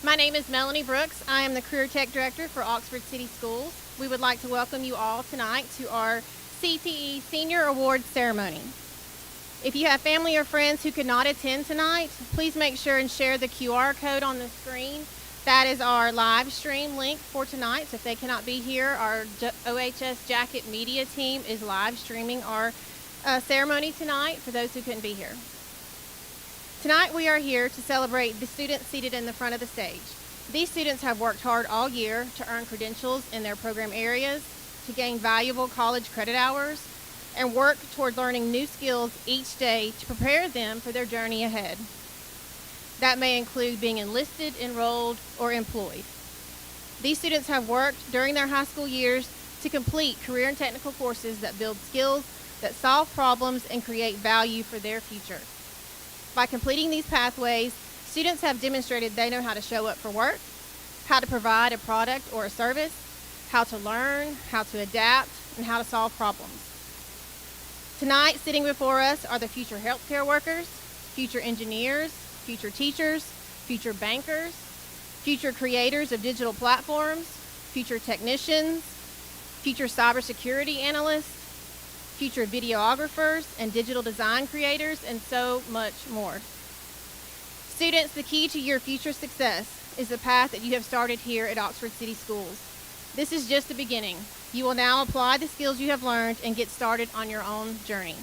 My name is Melanie Brooks. I am the Career Tech Director for Oxford City Schools. We would like to welcome you all tonight to our CTE Senior Awards Ceremony. If you have family or friends who could not attend tonight, please make sure and share the QR code on the screen. That is our live stream link for tonight. So if they cannot be here, our OHS Jacket Media team is live streaming our ceremony tonight for those who couldn't be here. Tonight we are here to celebrate the students seated in the front of the stage. These students have worked hard all year to earn credentials in their program areas, to gain valuable college credit hours, and work toward learning new skills each day to prepare them for their journey ahead. That may include being enlisted, enrolled, or employed. These students have worked during their high school years to complete career and technical courses that build skills, that solve problems, and create value for their future. By completing these pathways, students have demonstrated they know how to show up for work, how to provide a product or a service, how to learn, how to adapt, and how to solve problems. Tonight, sitting before us are the future healthcare workers, future engineers, future teachers, future bankers, future creators of digital platforms, future technicians, future cybersecurity analysts, future videographers and digital design creators, and so much more. Students, the key to your future success is the path that you have started here at Oxford City Schools. This is just the beginning. You will now apply the skills you have learned and get started on your own journey.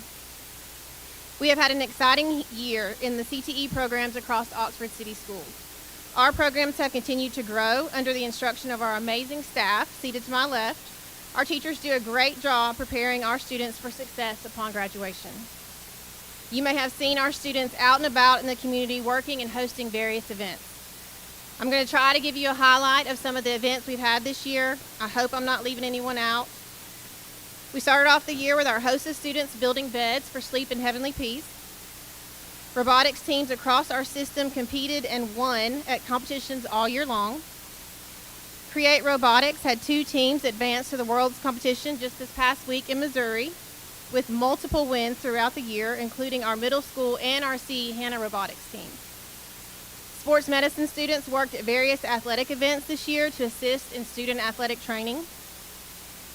We have had an exciting year in the CTE programs across Oxford City Schools. Our programs have continued to grow under the instruction of our amazing staff seated to my left. Our teachers do a great job preparing our students for success upon graduation. You may have seen our students out and about in the community working and hosting various events. I'm going to try to give you a highlight of some of the events we've had this year. I hope I'm not leaving anyone out. We started off the year with our hostess students building beds for sleep and heavenly peace. Robotics teams across our system competed and won at competitions all year long. Create Robotics had 2 teams advance to the World's competition just this past week in Missouri, with multiple wins throughout the year, including our middle school and our CE Hannah Robotics team. Sports medicine students worked at various athletic events this year to assist in student athletic training.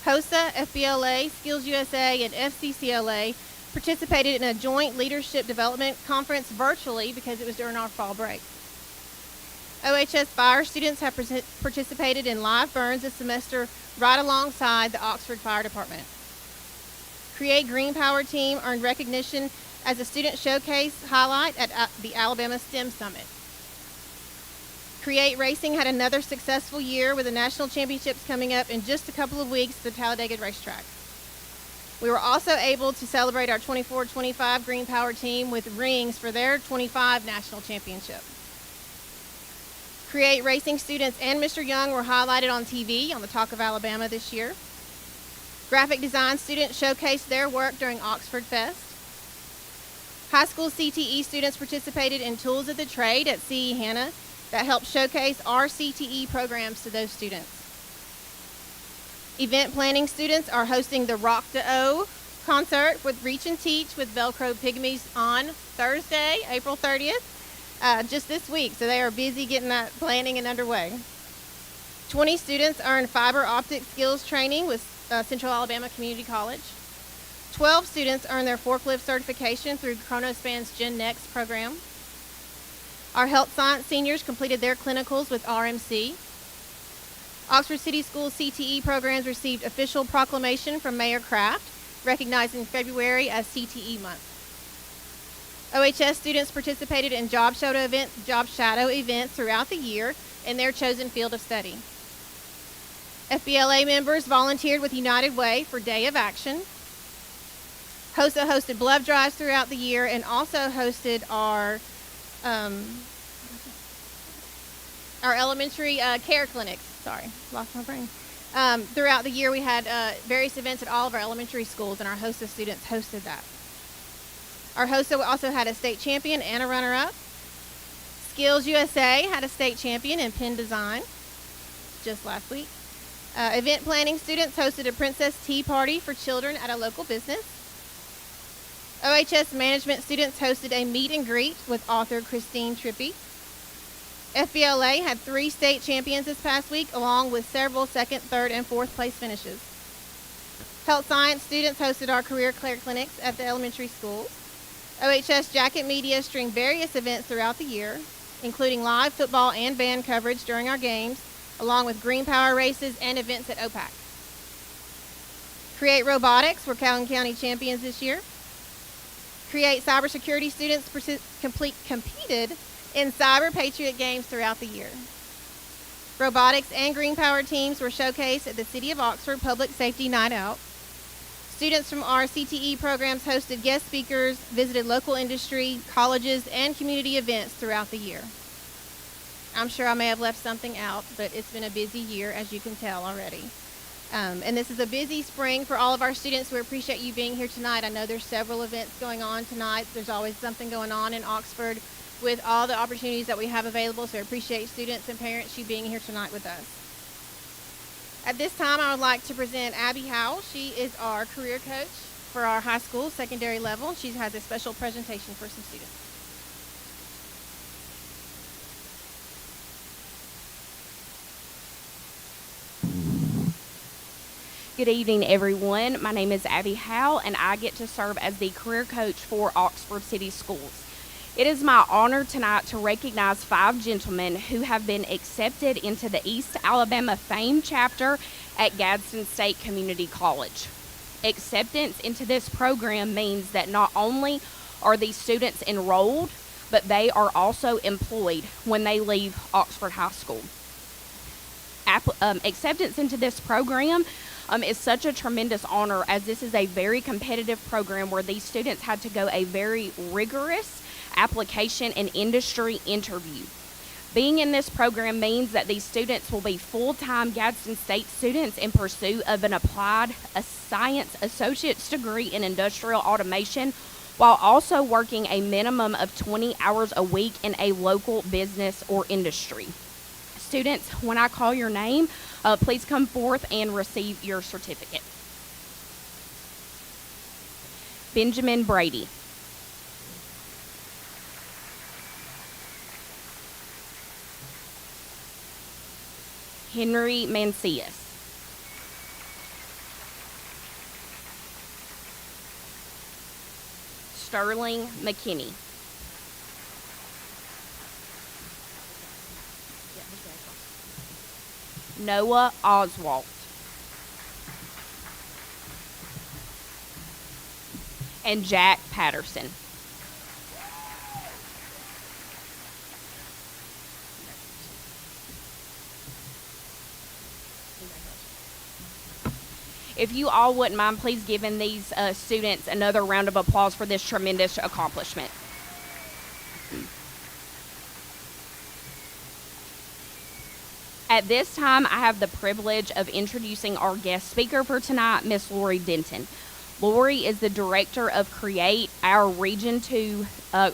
HOSA, FBLA, Skills USA, and FCCLA participated in a joint leadership development conference virtually because it was during our fall break. OHS Fire students have participated in live burns this semester right alongside the Oxford Fire Department. Create Green Power team earned recognition as a student showcase highlight at the Alabama STEM Summit. Create Racing had another successful year with the national championships coming up in just a couple of weeks at the Talladega racetrack. We were also able to celebrate our 24-25 Green Power team with rings for their 25 national championship. Create Racing students and Mr. Young were highlighted on TV on the Talk of Alabama this year. Graphic design students showcased their work during Oxford Fest. High school CTE students participated in Tools of the Trade at CE Hannah that helped showcase our CTE programs to those students. Event planning students are hosting the Rock to O concert with Reach and Teach with Velcro Pygmies on Thursday, April 30th. Just this week, so they are busy getting that planning and underway. 20 students earned fiber optic skills training with Central Alabama Community College. 12 students earned their forklift certification through Chronospan's Gen Next program. Our health science seniors completed their clinicals with RMC. Oxford City Schools CTE programs received official proclamation from Mayor Kraft, recognizing February as CTE month. OHS students participated in job shadow events throughout the year in their chosen field of study. FBLA members volunteered with United Way for Day of Action. HOSA hosted blood drives throughout the year and also hosted our elementary care clinics. Sorry, lost my brain. Throughout the year we had various events at all of our elementary schools, and our HOSA students hosted that. Our HOSA also had a state champion and a runner-up. Skills USA had a state champion in pen design just last week. Event planning students hosted a Princess Tea Party for children at a local business. OHS management students hosted a meet and greet with author Christine Trippi. FBLA had 3 state champions this past week, along with several second, third, and fourth place finishes. Health science students hosted our career care clinics at the elementary schools. OHS Jacket Media streamed various events throughout the year, including live football and band coverage during our games, along with green power races and events at OPAC. Create Robotics were Calhoun County champions this year. Create cybersecurity students competed in Cyber Patriot games throughout the year. Robotics and green power teams were showcased at the City of Oxford Public Safety Night Out. Students from our CTE programs hosted guest speakers, visited local industry, colleges, and community events throughout the year. I'm sure I may have left something out, but it's been a busy year, as you can tell already. And this is a busy spring for all of our students. We appreciate you being here tonight. I know there's several events going on tonight. There's always something going on in Oxford with all the opportunities that we have available, so I appreciate students and parents you being here tonight with us. At this time, I would like to present Abby Howell. She is our career coach for our high school secondary level. She has a special presentation for some students. Good evening, everyone. My name is Abby Howell, and I get to serve as the career coach for Oxford City Schools. It is my honor tonight to recognize 5 gentlemen who have been accepted into the East Alabama Fame chapter at Gadsden State Community College. Acceptance into this program means that not only are these students enrolled, but they are also employed when they leave Oxford High School. Acceptance into this program is such a tremendous honor, as this is a very competitive program where these students had to go a very rigorous application and industry interview. Being in this program means that these students will be full-time Gadsden State students in pursuit of an applied science associate's degree in industrial automation, while also working a minimum of 20 hours a week in a local business or industry. Students, when I call your name, please come forth and receive your certificate. Benjamin Brady. Henry Mancias. Sterling McKinney. Noah Oswalt. And Jack Patterson. If you all wouldn't mind, please giving these students another round of applause for this tremendous accomplishment. At this time, I have the privilege of introducing our guest speaker for tonight, Miss Lori Denton. Lori is the director of Create, our Region 2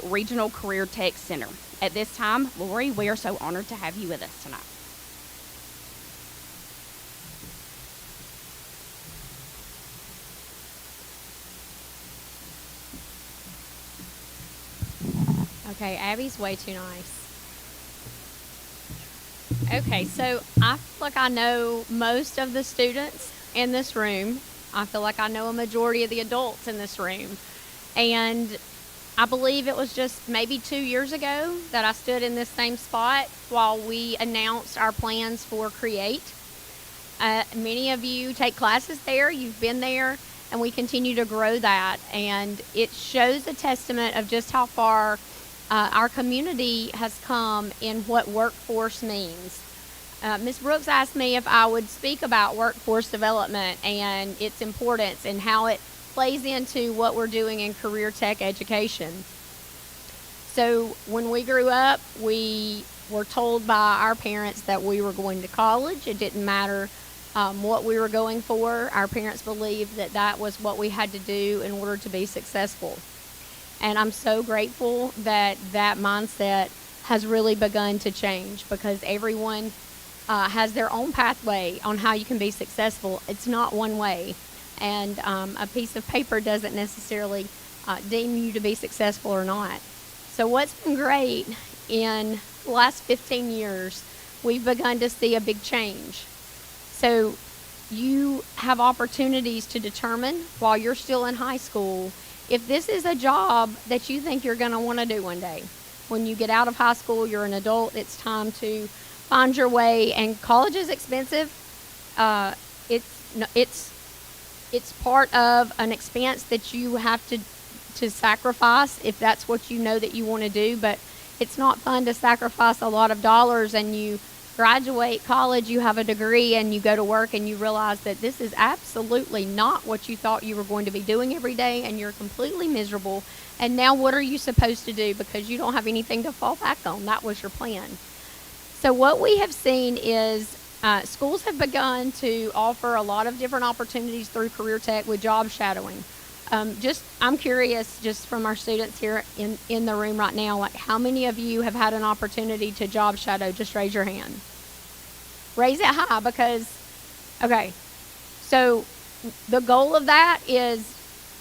Regional Career Tech Center. At this time, Lori, we are so honored to have you with us tonight. Okay, Abby's way too nice. Okay, so I feel like I know most of the students in this room. I feel like I know a majority of the adults in this room. And I believe it was just maybe 2 years ago that I stood in this same spot while we announced our plans for Create. Many of you take classes there, you've been there, and we continue to grow that. And it shows a testament of just how far our community has come in what workforce means. Ms. Brooks asked me if I would speak about workforce development and its importance and how it plays into what we're doing in career tech education. So when we grew up, we were told by our parents that we were going to college. It didn't matter what we were going for. Our parents believed that that was what we had to do in order to be successful. And I'm so grateful that that mindset has really begun to change, because everyone has their own pathway on how you can be successful. It's not one way. And a piece of paper doesn't necessarily deem you to be successful or not. So what's been great in the last 15 years, we've begun to see a big change. So you have opportunities to determine while you're still in high school if this is a job that you think you're going to want to do one day. When you get out of high school, you're an adult, it's time to find your way, and college is expensive. It's part of an expense that you have to sacrifice if that's what you know that you want to do, but it's not fun to sacrifice a lot of dollars and you graduate college, you have a degree, and you go to work and you realize that this is absolutely not what you thought you were going to be doing every day, and you're completely miserable. And now what are you supposed to do because you don't have anything to fall back on? That was your plan. So what we have seen is schools have begun to offer a lot of different opportunities through Career Tech with job shadowing. I'm curious, just from our students here in the room right now, like how many of you have had an opportunity to job shadow? Just raise your hand. Raise it high because, okay, so the goal of that is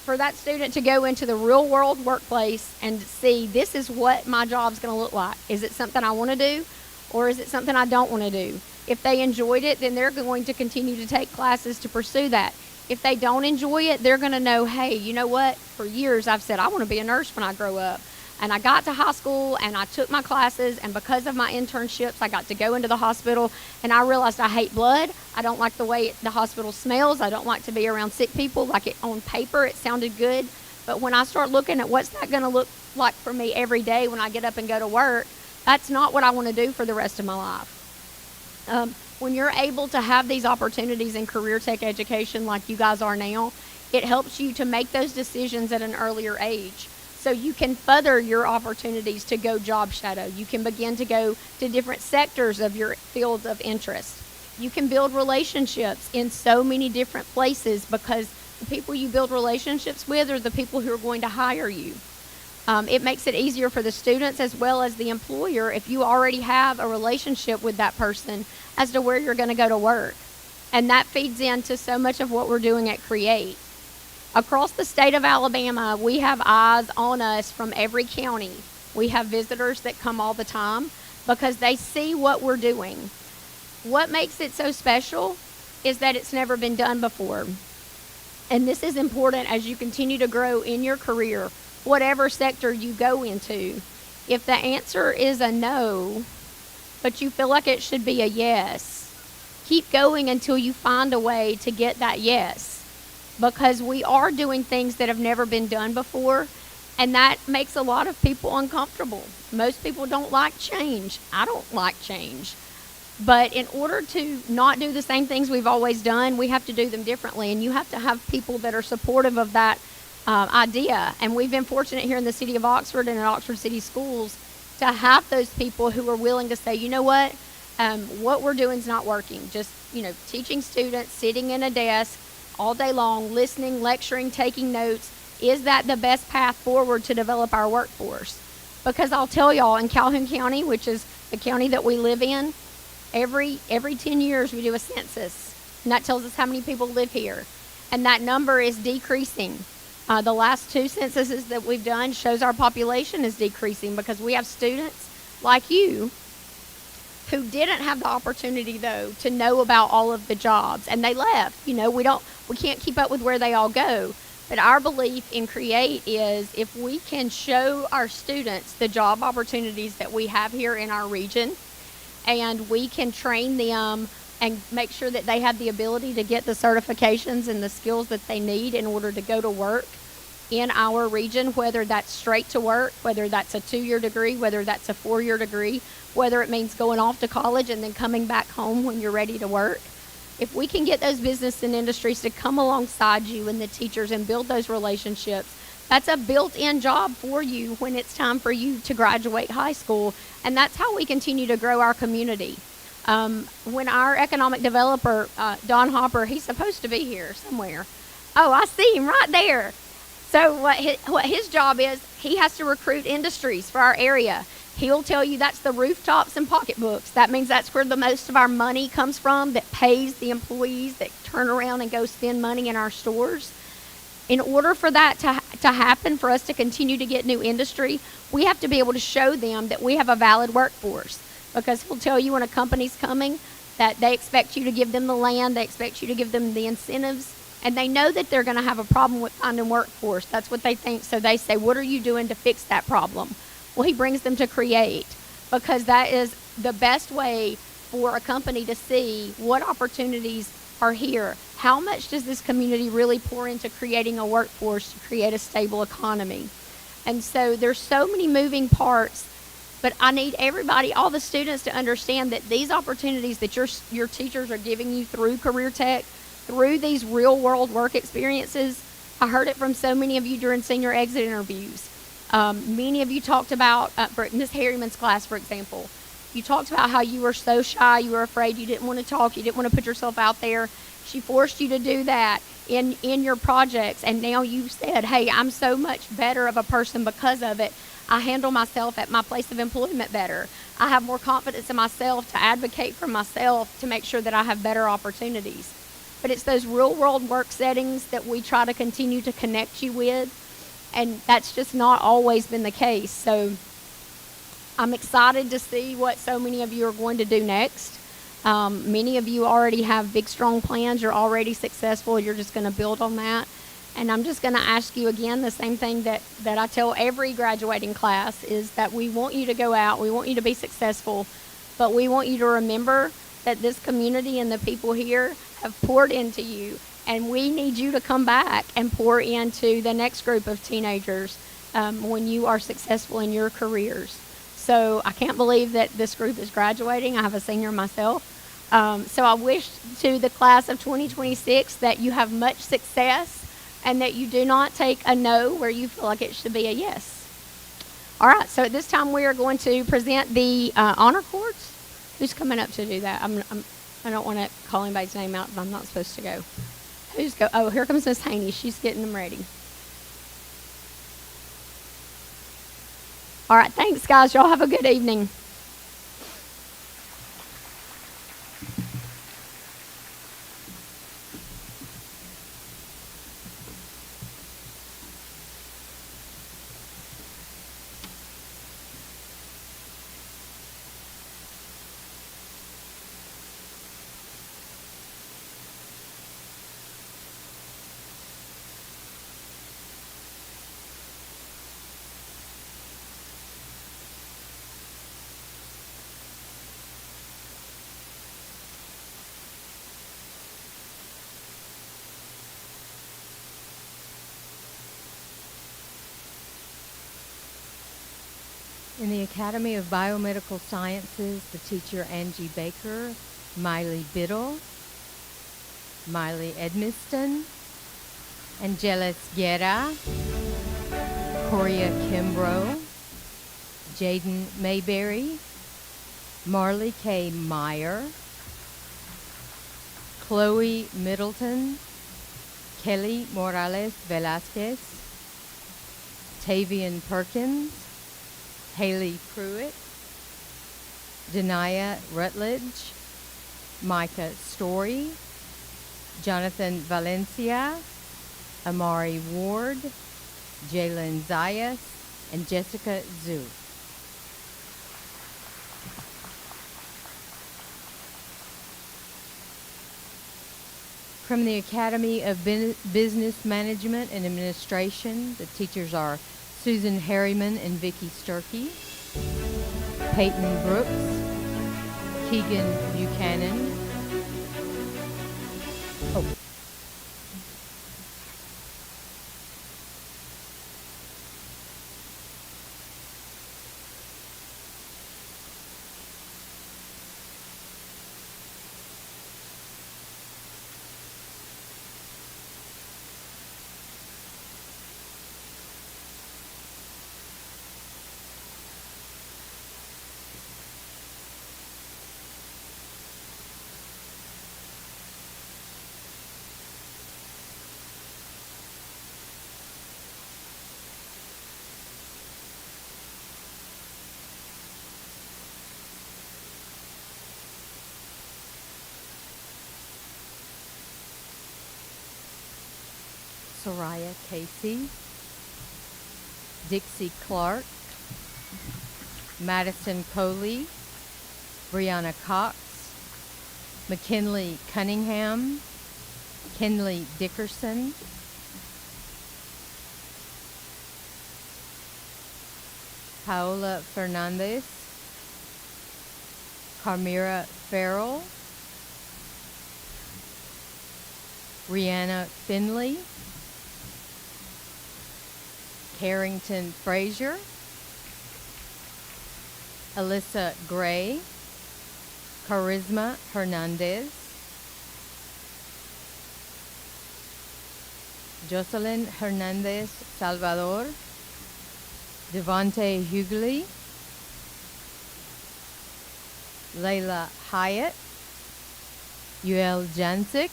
for that student to go into the real world workplace and see this is what my job's going to look like. Is it something I want to do, or is it something I don't want to do? If they enjoyed it, then they're going to continue to take classes to pursue that. If they don't enjoy it, they're going to know, hey, you know what? For years I've said I want to be a nurse when I grow up. And I got to high school and I took my classes, and because of my internships, I got to go into the hospital, and I realized I hate blood. I don't like the way the hospital smells. I don't like to be around sick people. Like on paper, it sounded good. But when I start looking at what's that going to look like for me every day when I get up and go to work, that's not what I want to do for the rest of my life. When you're able to have these opportunities in career tech education like you guys are now, it helps you to make those decisions at an earlier age. So you can further your opportunities to go job shadow. You can begin to go to different sectors of your fields of interest. You can build relationships in so many different places because the people you build relationships with are the people who are going to hire you. It makes it easier for the students as well as the employer if you already have a relationship with that person as to where you're going to go to work. And that feeds into so much of what we're doing at Create. Across the state of Alabama, we have eyes on us from every county. We have visitors that come all the time because they see what we're doing. What makes it so special is that it's never been done before. And this is important as you continue to grow in your career, whatever sector you go into. If the answer is a no, but you feel like it should be a yes, keep going until you find a way to get that yes. Because we are doing things that have never been done before, and that makes a lot of people uncomfortable. Most people don't like change. I don't like change. But in order to not do the same things we've always done, we have to do them differently, and you have to have people that are supportive of that idea. And we've been fortunate here in the city of Oxford and in Oxford City Schools to have those people who are willing to say, you know what we're doing is not working. Just, teaching students, sitting in a desk all day long, listening, lecturing, taking notes. Is that the best path forward to develop our workforce? Because I'll tell y'all, in Calhoun County, which is the county that we live in, every 10 years we do a census, and that tells us how many people live here. And that number is decreasing. The last 2 censuses that we've done shows our population is decreasing because we have students like you who didn't have the opportunity, though, to know about all of the jobs, and they left. We can't keep up with where they all go. But our belief in Create is if we can show our students the job opportunities that we have here in our region, and we can train them and make sure that they have the ability to get the certifications and the skills that they need in order to go to work in our region, whether that's straight to work, whether that's a 2-year degree, whether that's a 4-year degree, whether it means going off to college and then coming back home when you're ready to work. If we can get those business and industries to come alongside you and the teachers and build those relationships, that's a built-in job for you when it's time for you to graduate high school. And that's how we continue to grow our community. When our economic developer, Don Hopper, he's supposed to be here somewhere. Oh, I see him right there. So what his job is, he has to recruit industries for our area. He'll tell you that's the rooftops and pocketbooks. That means that's where the most of our money comes from that pays the employees that turn around and go spend money in our stores. in order for that to happen, for us to continue to get new industry, we have to be able to show them that we have a valid workforce. Because he'll tell you when a company's coming that they expect you to give them the land, they expect you to give them the incentives, and they know that they're going to have a problem with finding workforce. That's what they think. So they say, what are you doing to fix that problem? Well, he brings them to create, because that is the best way for a company to see what opportunities are here. How much does this community really pour into creating a workforce to create a stable economy? And so there's so many moving parts, but I need everybody, all the students, to understand that these opportunities that your teachers are giving you through Career Tech, through these real world work experiences, I heard it from so many of you during senior exit interviews. Many of you talked about, Miss Harriman's class, for example, you talked about how you were so shy, you were afraid, you didn't want to talk, you didn't want to put yourself out there. She forced you to do that in your projects, and now you said, hey, I'm so much better of a person because of it. I handle myself at my place of employment better. I have more confidence in myself to advocate for myself to make sure that I have better opportunities. But it's those real world work settings that we try to continue to connect you with, and that's just not always been the case. So I'm excited to see what so many of you are going to do next. Many of you already have big, strong plans. You're already successful. You're just going to build on that. And I'm just going to ask you again the same thing that I tell every graduating class, is that we want you to go out. We want you to be successful. But we want you to remember that this community and the people here have poured into you. And we need you to come back and pour into the next group of teenagers when you are successful in your careers. So I can't believe that this group is graduating. I have a senior myself. So I wish to the class of 2026 that you have much success and that you do not take a no where you feel like it should be a yes. All right, so at this time we are going to present the honor cords. Who's coming up to do that? I don't want to call anybody's name out if I'm not supposed to go. Oh, here comes Miss Haney. She's getting them ready. All right, thanks, guys. Y'all have a good evening. In the Academy of Biomedical Sciences, the teacher Angie Baker, Miley Biddle, Miley Edmiston, Angeles Guerra, Coria Kimbrough, Jaden Mayberry, Marley K. Meyer, Chloe Middleton, Kelly Morales Velasquez, Tavian Perkins, Haley Pruitt, Denia Rutledge, Micah Story, Jonathan Valencia, Amari Ward, Jalen Zayas, and Jessica Zhu. From the Academy of Business Management and Administration, the teachers are Susan Harriman and Vicki Sturkey, Peyton Brooks, Keegan Buchanan. Soraya Casey, Dixie Clark, Madison Coley, Brianna Cox, McKinley Cunningham, Kenley Dickerson, Paola Fernandez, Carmira Farrell, Rihanna Finley, Carrington Frazier, Alyssa Gray, Charisma Hernandez, Jocelyn Hernandez Salvador, Devontae Hughley, Layla Hyatt, Yuel Jancic,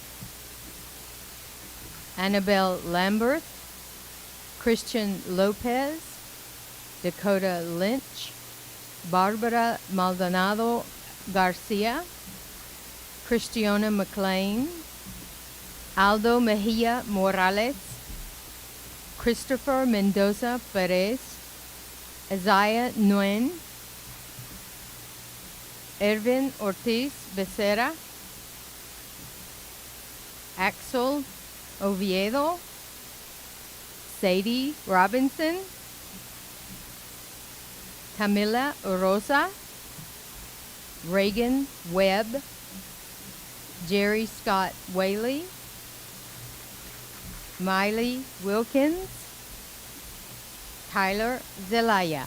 Annabelle Lambert, Christian Lopez, Dakota Lynch, Barbara Maldonado Garcia, Christiana McLean, Aldo Mejia Morales, Christopher Mendoza Perez, Isaiah Nguyen, Ervin Ortiz Becerra, Axel Oviedo, Sadie Robinson, Camila Rosa, Reagan Webb, Jerry Scott Whaley, Miley Wilkins, Tyler Zelaya.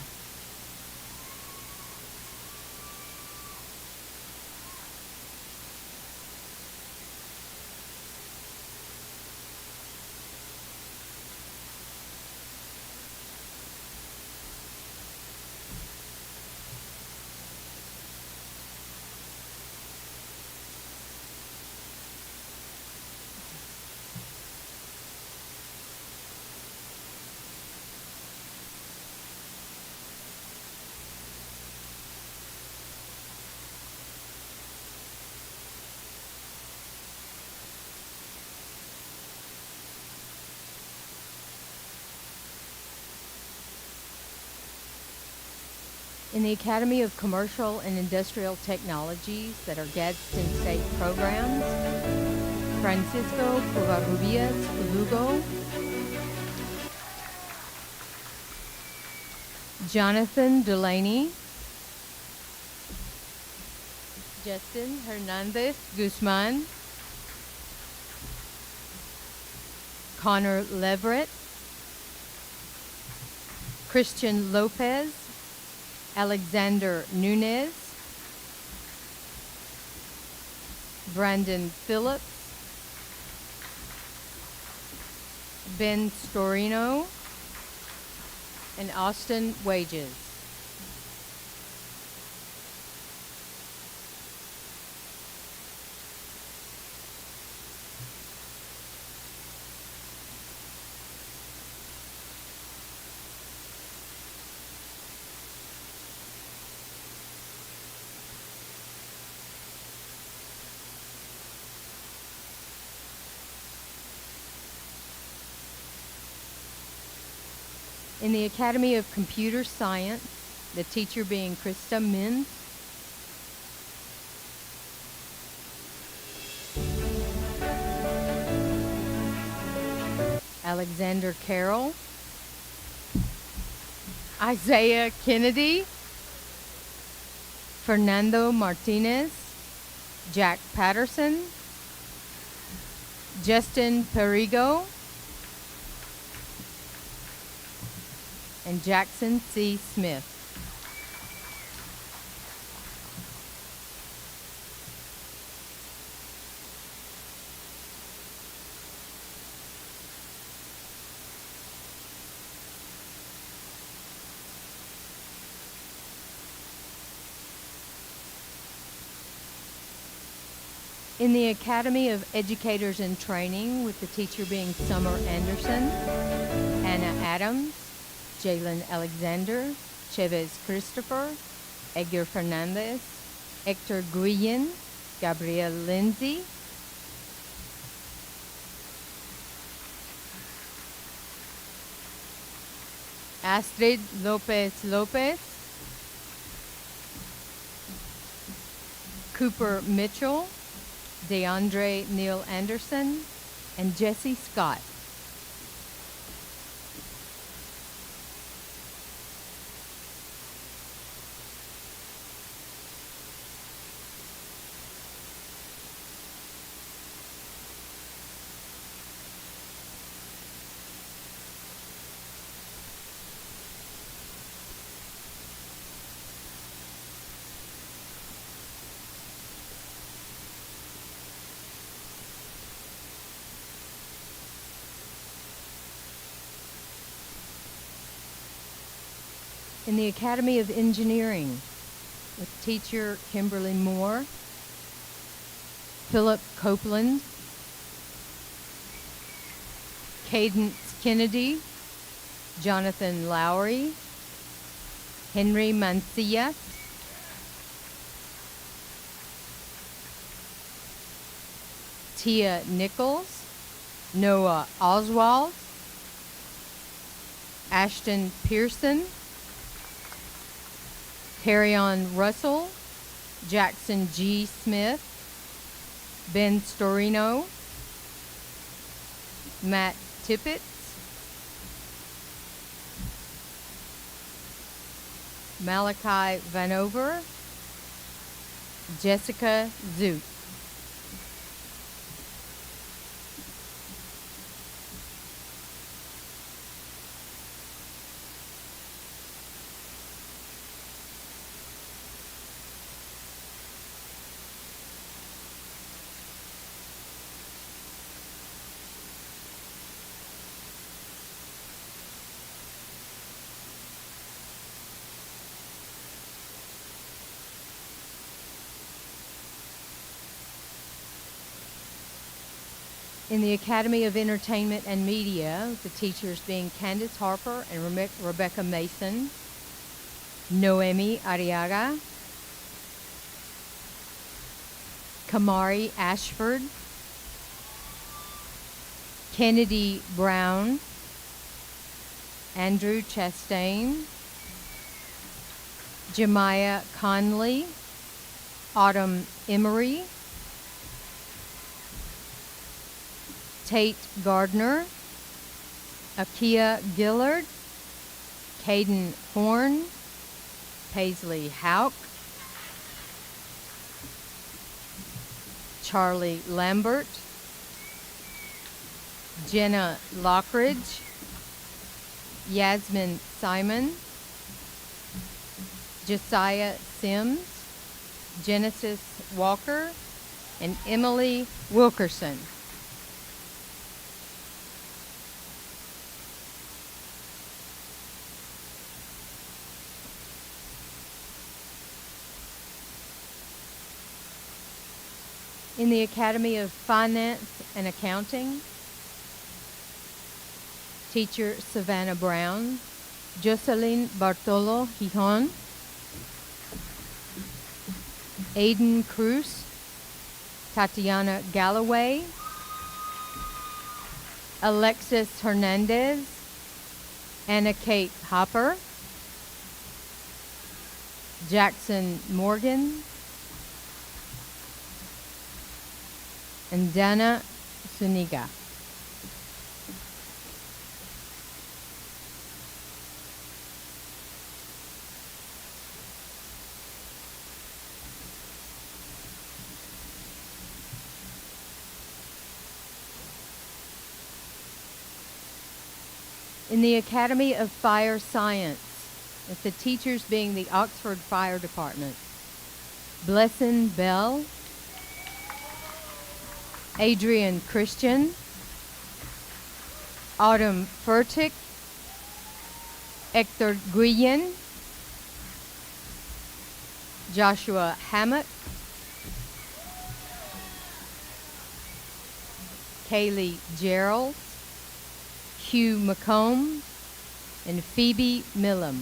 In the Academy of Commercial and Industrial Technologies that are Gadsden State programs, Francisco Covarrubias Lugo, Jonathan Delaney, Justin Hernandez Guzman, Connor Leverett, Christian Lopez, Alexander Nunez, Brandon Phillips, Ben Storino, and Austin Wages. In the Academy of Computer Science, the teacher being Krista Mintz, Alexander Carroll, Isaiah Kennedy, Fernando Martinez, Jack Patterson, Justin Perigo, and Jackson C. Smith. In the Academy of Educators in Training, with the teacher being Summer Anderson, Anna Adams, Jalen Alexander, Chavez Christopher, Edgar Fernandez, Hector Guillen, Gabrielle Lindsay, Astrid Lopez Lopez, Cooper Mitchell, DeAndre Neal Anderson, and Jesse Scott. In the Academy of Engineering, with teacher Kimberly Moore, Philip Copeland, Cadence Kennedy, Jonathan Lowry, Henry Mancias, Tia Nichols, Noah Oswald, Ashton Pearson, Carrion Russell, Jackson G. Smith, Ben Storino, Matt Tippett, Malachi Vanover, Jessica Zoot. In the Academy of Entertainment and Media, the teachers being Candace Harper and Rebecca Mason, Noemi Arriaga, Kamari Ashford, Kennedy Brown, Andrew Chastain, Jemiah Conley, Autumn Emery, Tate Gardner, Akia Gillard, Caden Horn, Paisley Hauk, Charlie Lambert, Jenna Lockridge, Yasmin Simon, Josiah Sims, Genesis Walker, and Emily Wilkerson. In the Academy of Finance and Accounting, teacher Savannah Brown, Jocelyn Bartolo Gijon, Aiden Cruz, Tatiana Galloway, Alexis Hernandez, Anna Kate Hopper, Jackson Morgan, and Dana Suniga. In the Academy of Fire Science, with the teachers being the Oxford Fire Department, Blessin Bell, Adrian Christian, Autumn Furtick, Hector Guillen, Joshua Hammock, Kaylee Gerald, Hugh McComb, and Phoebe Millam.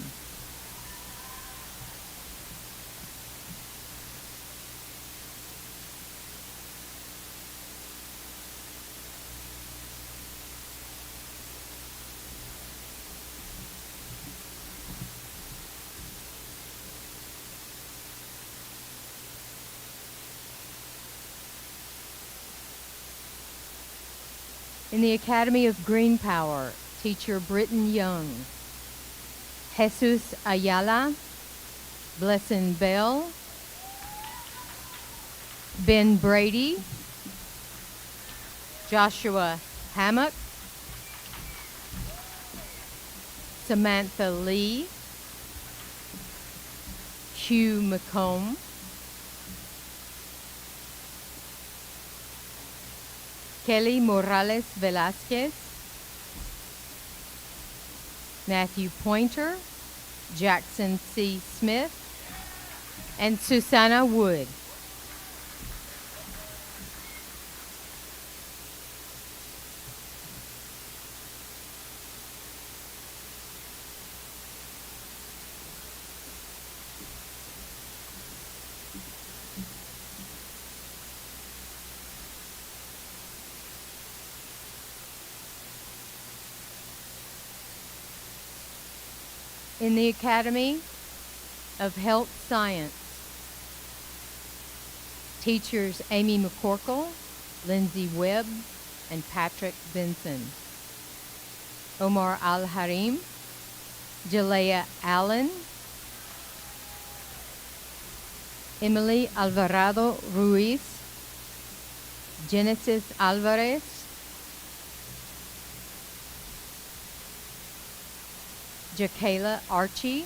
In the Academy of Green Power, teacher Britton Young. Jesus Ayala, Blessing Bell, Ben Brady, Joshua Hammock, Samantha Lee, Hugh McComb, Kelly Morales Velasquez, Matthew Pointer, Jackson C. Smith, and Susanna Wood. In the Academy of Health Science, teachers Amy McCorkle, Lindsay Webb, and Patrick Benson. Omar Al-Harim, Jalea Allen, Emily Alvarado Ruiz, Genesis Alvarez, Jakayla Archie,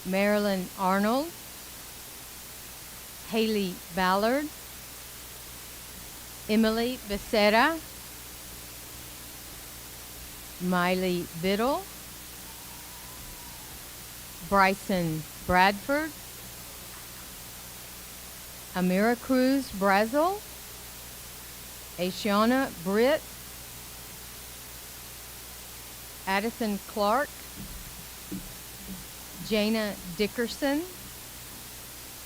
Marilyn Arnold, Haley Ballard, Emily Becerra, Miley Biddle, Bryson Bradford, Amira Cruz Brazel, Ashiana Britt, Addison Clark, Jana Dickerson,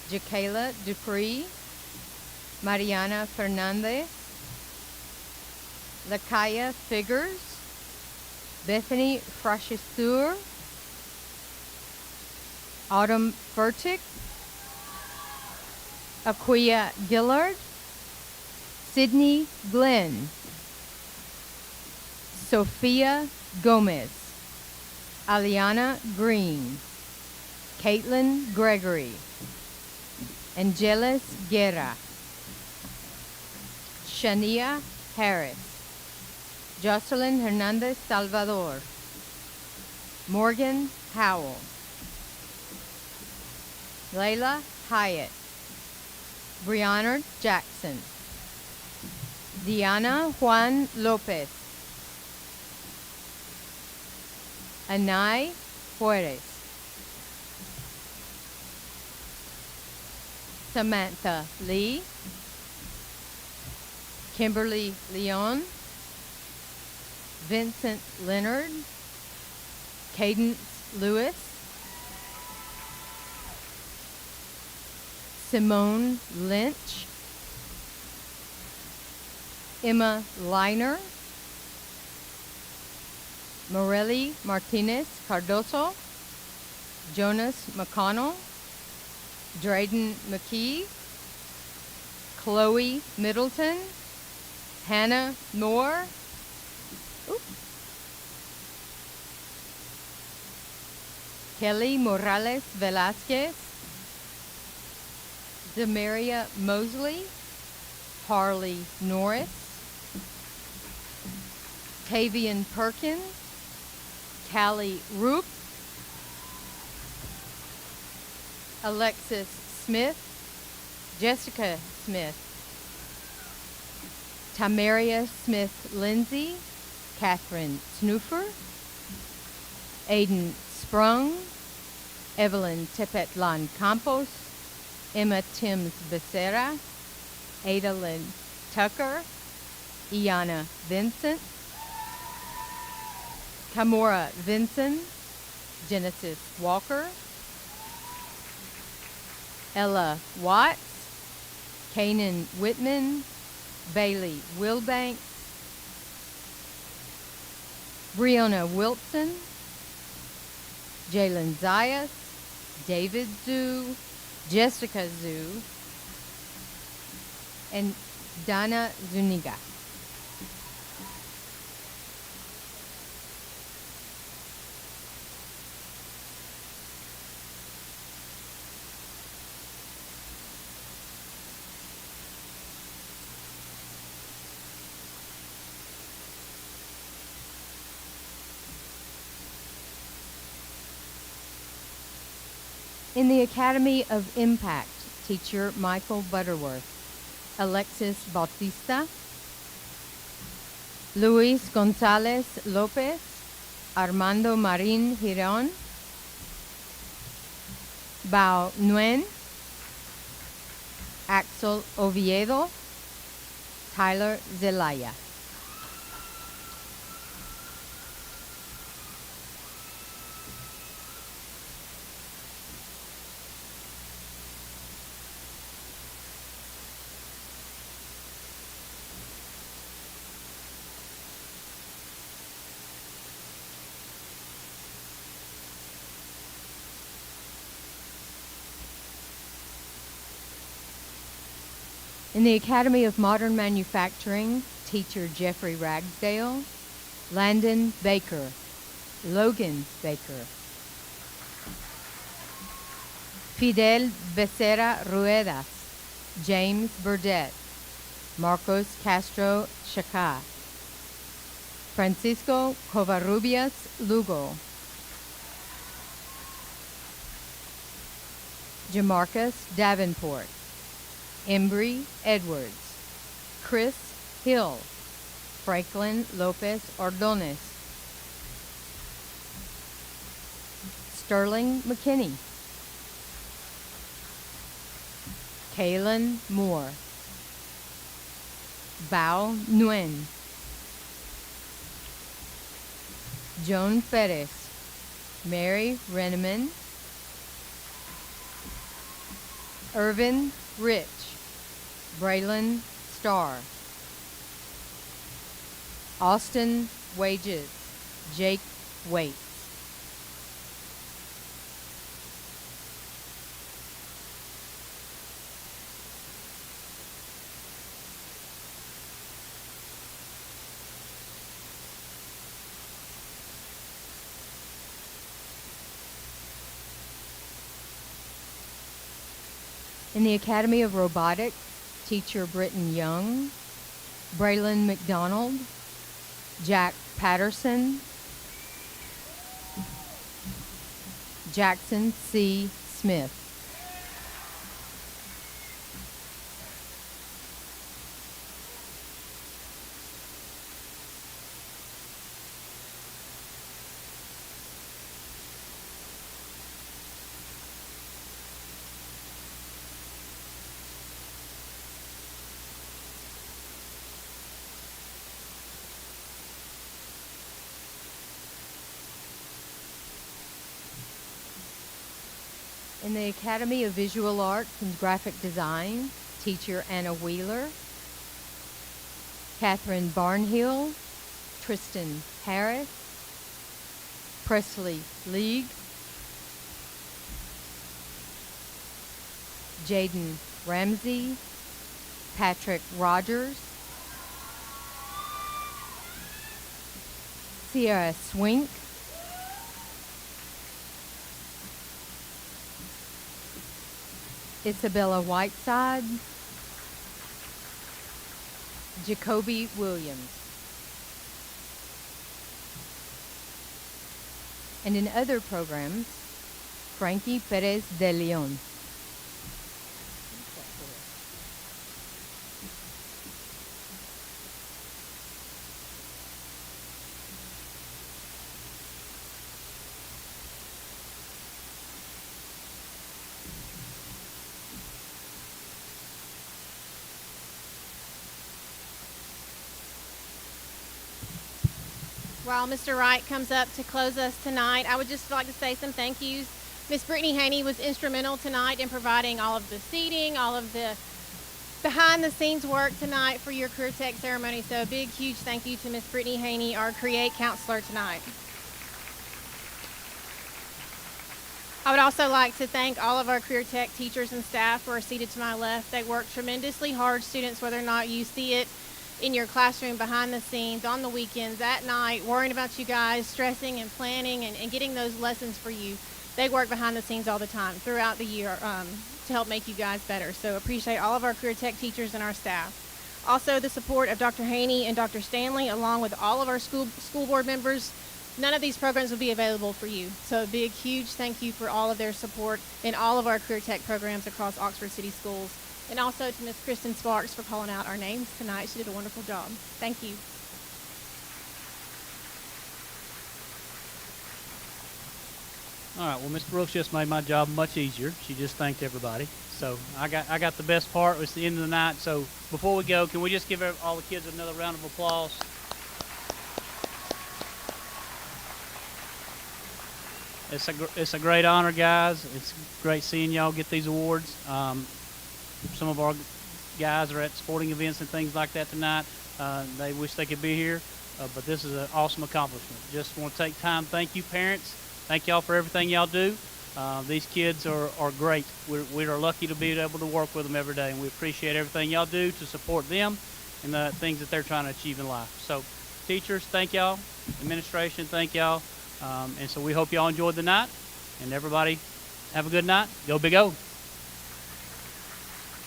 Jakayla Dupree, Mariana Fernandez, Lakaya Figures, Bethany Frachestur, Autumn Furtick, Aquia Gillard, Sydney Glenn, Sophia Gomez, Aliana Green, Caitlin Gregory, Angeles Guerra, Shania Harris, Jocelyn Hernandez Salvador, Morgan Howell, Layla Hyatt, Brianna Jackson, Diana Juan Lopez, Anay Juarez, Samantha Lee, Kimberly Leon, Vincent Leonard, Cadence Lewis, Simone Lynch, Emma Liner, Morelli Martinez Cardoso, Jonas McConnell, Drayden McKee, Chloe Middleton, Hannah Moore, Kelly Morales Velasquez, Demaria Mosley, Harley Norris, Tavian Perkins, Callie Roop, Alexis Smith, Jessica Smith, Tamaria Smith Lindsay, Catherine Snoofer, Aiden Sprung, Evelyn Tepetlan Campos, Emma Timms Becerra, Ada Lynn Tucker, Iana Vincent, Kamora Vinson, Genesis Walker, Ella Watts, Kanan Whitman, Bailey Wilbanks, Brianna Wilson, Jalen Zayas, David Zhu, Jessica Zhu, and Dana Zuniga. In the Academy of Impact, teacher Michael Butterworth, Alexis Bautista, Luis Gonzalez Lopez, Armando Marin Giron, Bao Nguyen, Axel Oviedo, Tyler Zelaya. In the Academy of Modern Manufacturing, teacher Jeffrey Ragsdale, Landon Baker, Logan Baker, Fidel Becerra Ruedas, James Burdett, Marcos Castro Chaca, Francisco Covarrubias Lugo, Jamarcus Davenport, Embry Edwards, Chris Hill, Franklin Lopez Ordonez, Sterling McKinney, Kaylin Moore, Bao Nguyen, Joan Perez, Mary Renneman, Irvin Rich, Braylon Starr, Austin Wages, Jake Waits. In the Academy of Robotics, teacher Britton Young, Braylon McDonald, Jack Patterson, Jackson C. Smith. In the Academy of Visual Arts and Graphic Design, teacher Anna Wheeler, Catherine Barnhill, Tristan Harris, Presley League, Jaden Ramsey, Patrick Rogers, Sierra Swink, Isabella Whiteside, Jacoby Williams. And in other programs, Frankie Perez de Leon. While Mr. Wright comes up to close us tonight, I would just like to say some thank yous. Miss Brittany Haney was instrumental tonight in providing all of the seating, all of the behind-the-scenes work tonight for your Career Tech ceremony. So a big, huge thank you to Miss Brittany Haney, our Create counselor tonight. I would also like to thank all of our Career Tech teachers and staff who are seated to my left. They work tremendously hard, students, whether or not you see it in your classroom, behind the scenes, on the weekends, at night, worrying about you guys, stressing and planning and getting those lessons for you. They work behind the scenes all the time throughout the year to help make you guys better. So appreciate all of our Career Tech teachers and our staff. Also, the support of Dr. Haney and Dr. Stanley, along with all of our school board members. None of these programs would be available for you. So a big, huge thank you for all of their support in all of our Career Tech programs across Oxford City Schools. And also to Ms. Kristen Sparks for calling out our names tonight. She did a wonderful job. Thank you. All right, well, Ms. Brooks just made my job much easier. She just thanked everybody. So I got the best part. It's the end of the night. So before we go, can we just give all the kids another round of applause? It's a great honor, guys. It's great seeing y'all get these awards. Some of our guys are at sporting events and things like that tonight. They wish they could be here, but this is an awesome accomplishment. Just want to take time. Thank you, parents. Thank y'all for everything y'all do. These kids are great. We are lucky to be able to work with them every day, and we appreciate everything y'all do to support them and the things that they're trying to achieve in life. So, teachers, thank y'all. Administration, thank y'all. And so we hope y'all enjoyed the night, and everybody have a good night. Go Big O.